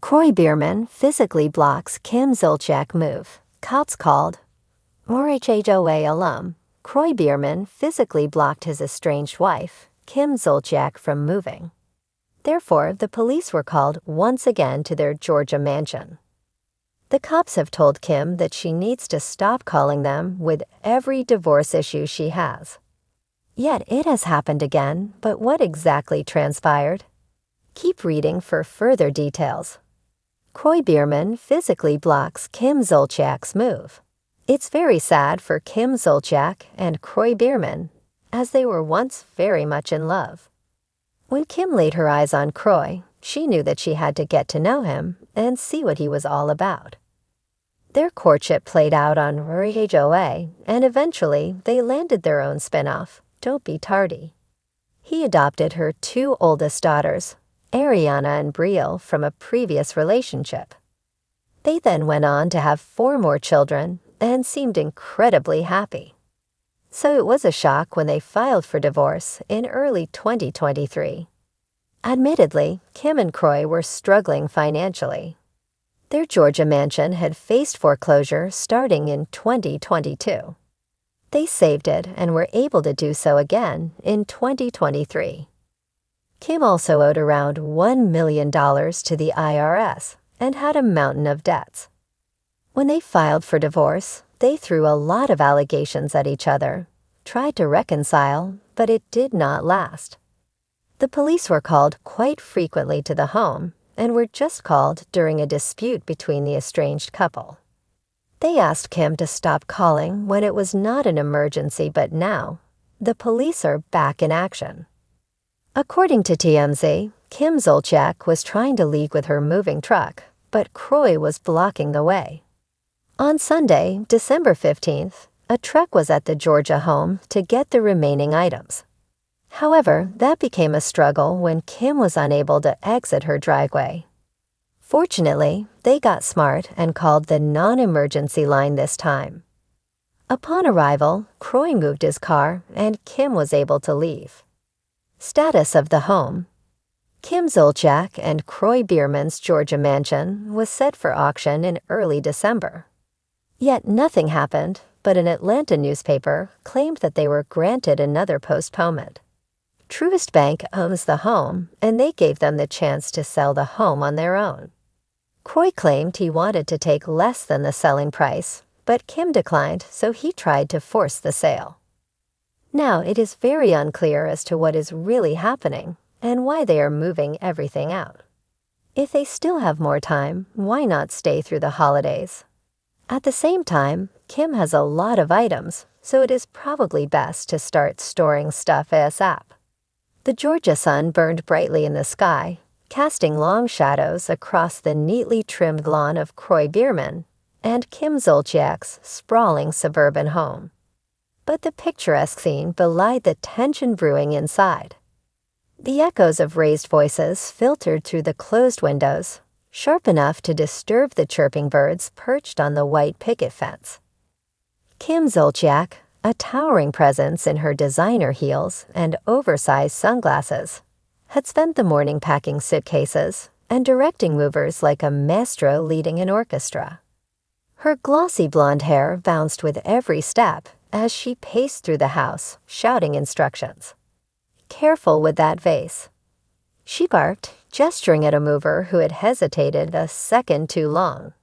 Kroy Biermann physically blocks Kim Zolciak move. Cops called. RHHOA alum. Kroy Biermann physically blocked his estranged wife, Kim Zolciak, from moving. Therefore, the police were called once again to their Georgia mansion. The cops have told Kim that she needs to stop calling them with every divorce issue she has. Yet it has happened again, but what exactly transpired? Keep reading for further details. Kroy Biermann physically blocks Kim Zolciak's move. It's very sad for Kim Zolciak and Kroy Biermann, as they were once very much in love. When Kim laid her eyes on Kroy, she knew that she had to get to know him and see what he was all about. Their courtship played out on RHHOA, and eventually they landed their own spinoff, Don't Be Tardy. He adopted her two oldest daughters, Ariana and Brielle, from a previous relationship. They then went on to have 4 more children and seemed incredibly happy. So it was a shock when they filed for divorce in early 2023. Admittedly, Kim and Kroy were struggling financially. Their Georgia mansion had faced foreclosure starting in 2022. They saved it and were able to do so again in 2023. Kim also owed around $1 million to the IRS and had a mountain of debts. When they filed for divorce, they threw a lot of allegations at each other, tried to reconcile, but it did not last. The police were called quite frequently to the home and were just called during a dispute between the estranged couple. They asked Kim to stop calling when it was not an emergency, but now, the police are back in action. According to TMZ, Kim Zolciak was trying to leave with her moving truck, but Kroy was blocking the way. On Sunday, December 15th, a truck was at the Georgia home to get the remaining items. However, that became a struggle when Kim was unable to exit her driveway. Fortunately, they got smart and called the non-emergency line this time. Upon arrival, Kroy moved his car and Kim was able to leave. Status of the home. Kim Zolciak and Kroy Biermann's Georgia mansion was set for auction in early December. Yet nothing happened, but an Atlanta newspaper claimed that they were granted another postponement. Truist Bank owns the home, and they gave them the chance to sell the home on their own. Kroy claimed he wanted to take less than the selling price, but Kim declined, so he tried to force the sale. Now it is very unclear as to what is really happening and why they are moving everything out. If they still have more time, why not stay through the holidays? At the same time, Kim has a lot of items, so it is probably best to start storing stuff ASAP. The Georgia sun burned brightly in the sky, casting long shadows across the neatly trimmed lawn of Kroy Biermann and Kim Zolciak's sprawling suburban home. But the picturesque scene belied the tension brewing inside. The echoes of raised voices filtered through the closed windows, sharp enough to disturb the chirping birds perched on the white picket fence. Kim Zolciak, a towering presence in her designer heels and oversized sunglasses, had spent the morning packing suitcases and directing movers like a maestro leading an orchestra. Her glossy blonde hair bounced with every step as she paced through the house, shouting instructions. "Careful with that vase," she barked, gesturing at a mover who had hesitated a second too long.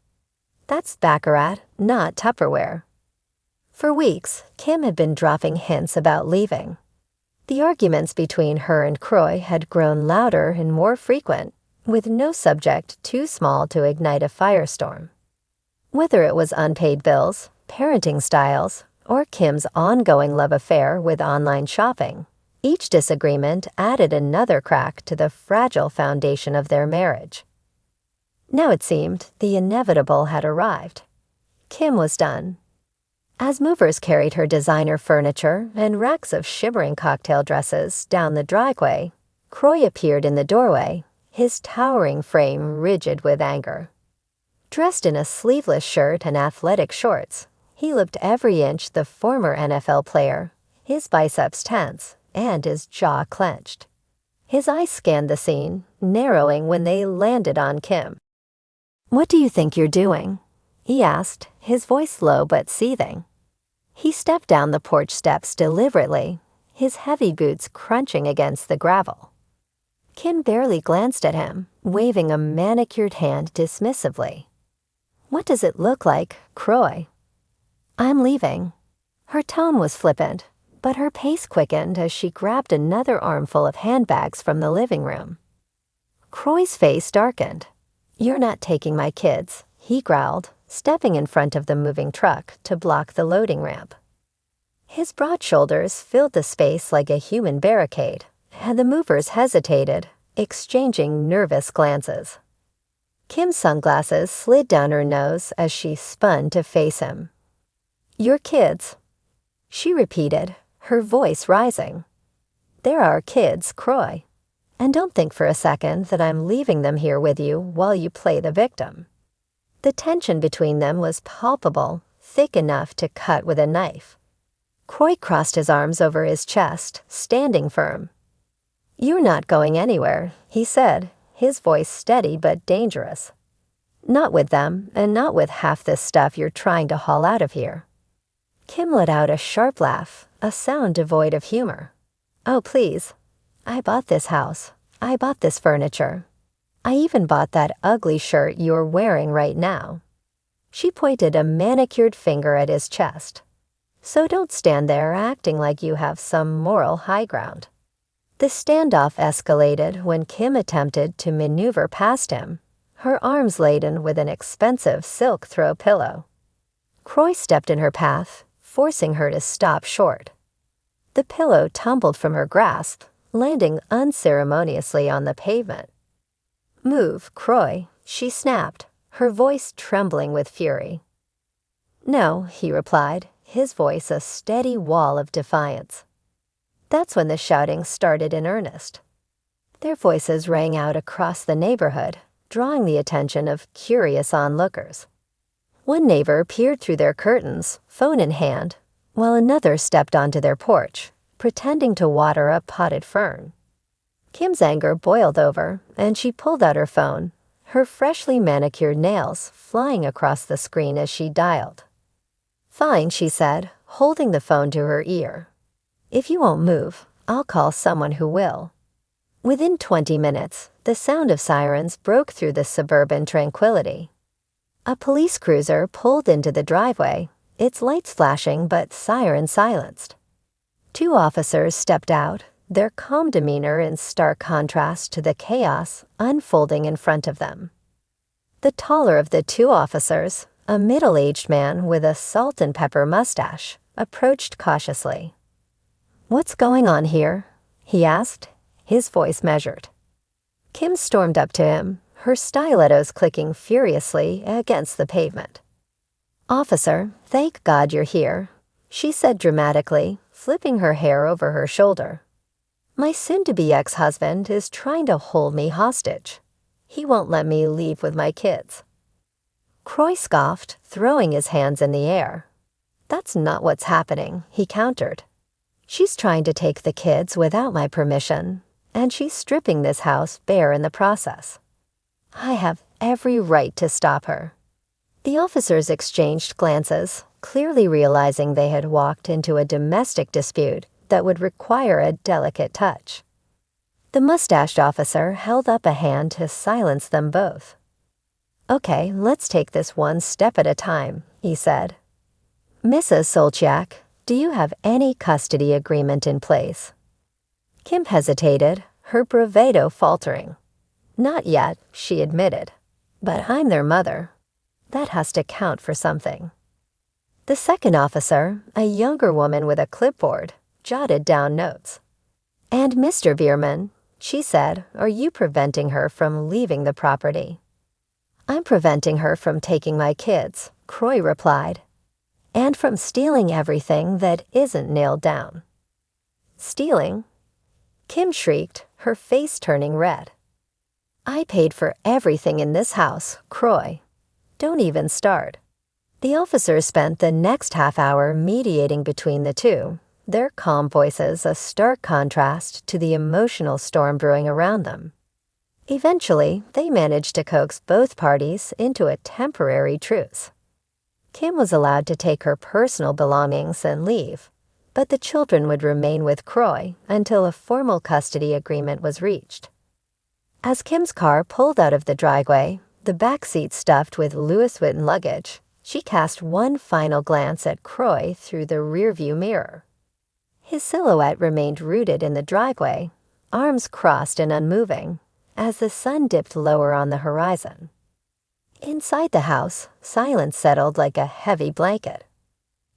"That's baccarat, not Tupperware." For weeks, Kim had been dropping hints about leaving. The arguments between her and Kroy had grown louder and more frequent, with no subject too small to ignite a firestorm. Whether it was unpaid bills, parenting styles, or Kim's ongoing love affair with online shopping, each disagreement added another crack to the fragile foundation of their marriage. Now it seemed the inevitable had arrived. Kim was done. As movers carried her designer furniture and racks of shimmering cocktail dresses down the driveway, Kroy appeared in the doorway, his towering frame rigid with anger. Dressed in a sleeveless shirt and athletic shorts, he looked every inch the former NFL player, his biceps tense and his jaw clenched. His eyes scanned the scene, narrowing when they landed on Kim. "What do you think you're doing?" he asked, his voice low but seething. He stepped down the porch steps deliberately, his heavy boots crunching against the gravel. Kim barely glanced at him, waving a manicured hand dismissively. "What does it look like, Kroy?" "I'm leaving." Her tone was flippant, but her pace quickened as she grabbed another armful of handbags from the living room. Kroy's face darkened. "You're not taking my kids," he growled, stepping in front of the moving truck to block the loading ramp. His broad shoulders filled the space like a human barricade, and the movers hesitated, exchanging nervous glances. Kim's sunglasses slid down her nose as she spun to face him. "Your kids," she repeated, her voice rising. "They're our kids, Kroy. And don't think for a second that I'm leaving them here with you while you play the victim." The tension between them was palpable, thick enough to cut with a knife. Kroy crossed his arms over his chest, standing firm. "You're not going anywhere," he said, his voice steady but dangerous. "Not with them, and not with half this stuff you're trying to haul out of here." Kim let out a sharp laugh, a sound devoid of humor. "Oh, please. I bought this house. I bought this furniture. I even bought that ugly shirt you're wearing right now." She pointed a manicured finger at his chest. "So don't stand there acting like you have some moral high ground." The standoff escalated when Kim attempted to maneuver past him, her arms laden with an expensive silk throw pillow. Kroy stepped in her path, forcing her to stop short. The pillow tumbled from her grasp, landing unceremoniously on the pavement. "Move, Kroy," she snapped, her voice trembling with fury. "No," he replied, his voice a steady wall of defiance. That's when the shouting started in earnest. Their voices rang out across the neighborhood, drawing the attention of curious onlookers. One neighbor peered through their curtains, phone in hand, while another stepped onto their porch, pretending to water a potted fern. Kim's anger boiled over, and she pulled out her phone, her freshly manicured nails flying across the screen as she dialed. "Fine," she said, holding the phone to her ear. "If you won't move, I'll call someone who will." Within 20 minutes, the sound of sirens broke through the suburban tranquility. A police cruiser pulled into the driveway, its lights flashing but siren silenced. 2 officers stepped out, their calm demeanor in stark contrast to the chaos unfolding in front of them. The taller of the 2 officers, a middle-aged man with a salt and pepper mustache, approached cautiously. "What's going on here?" he asked, his voice measured. Kim stormed up to him, her stilettos clicking furiously against the pavement. "Officer, thank God you're here," she said dramatically, flipping her hair over her shoulder. "My soon-to-be ex-husband is trying to hold me hostage. He won't let me leave with my kids." Kroy scoffed, throwing his hands in the air. "That's not what's happening," he countered. "She's trying to take the kids without my permission, and she's stripping this house bare in the process. I have every right to stop her." The officers exchanged glances, clearly realizing they had walked into a domestic dispute that would require a delicate touch. The mustached officer held up a hand to silence them both. "Okay, let's take this one step at a time," he said. "Mrs. Zolciak, do you have any custody agreement in place?" Kim hesitated, her bravado faltering. "Not yet," she admitted. "But I'm their mother. That has to count for something." The second officer, a younger woman with a clipboard, jotted down notes. "And Mr. Biermann," she said, "are you preventing her from leaving the property?" "I'm preventing her from taking my kids," Kroy replied. "And from stealing everything that isn't nailed down." "Stealing?" Kim shrieked, her face turning red. "I paid for everything in this house, Kroy. Don't even start." The officers spent the next half hour mediating between the two, their calm voices a stark contrast to the emotional storm brewing around them. Eventually, they managed to coax both parties into a temporary truce. Kim was allowed to take her personal belongings and leave, but the children would remain with Kroy until a formal custody agreement was reached. As Kim's car pulled out of the driveway, the back seat stuffed with Louis Vuitton luggage, she cast one final glance at Kroy through the rearview mirror. His silhouette remained rooted in the driveway, arms crossed and unmoving, as the sun dipped lower on the horizon. Inside the house, silence settled like a heavy blanket.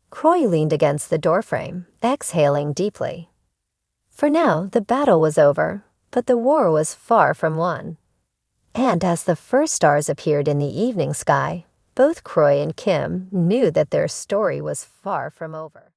Kroy leaned against the doorframe, exhaling deeply. For now, the battle was over, but the war was far from won. And as the first stars appeared in the evening sky, both Kroy and Kim knew that their story was far from over.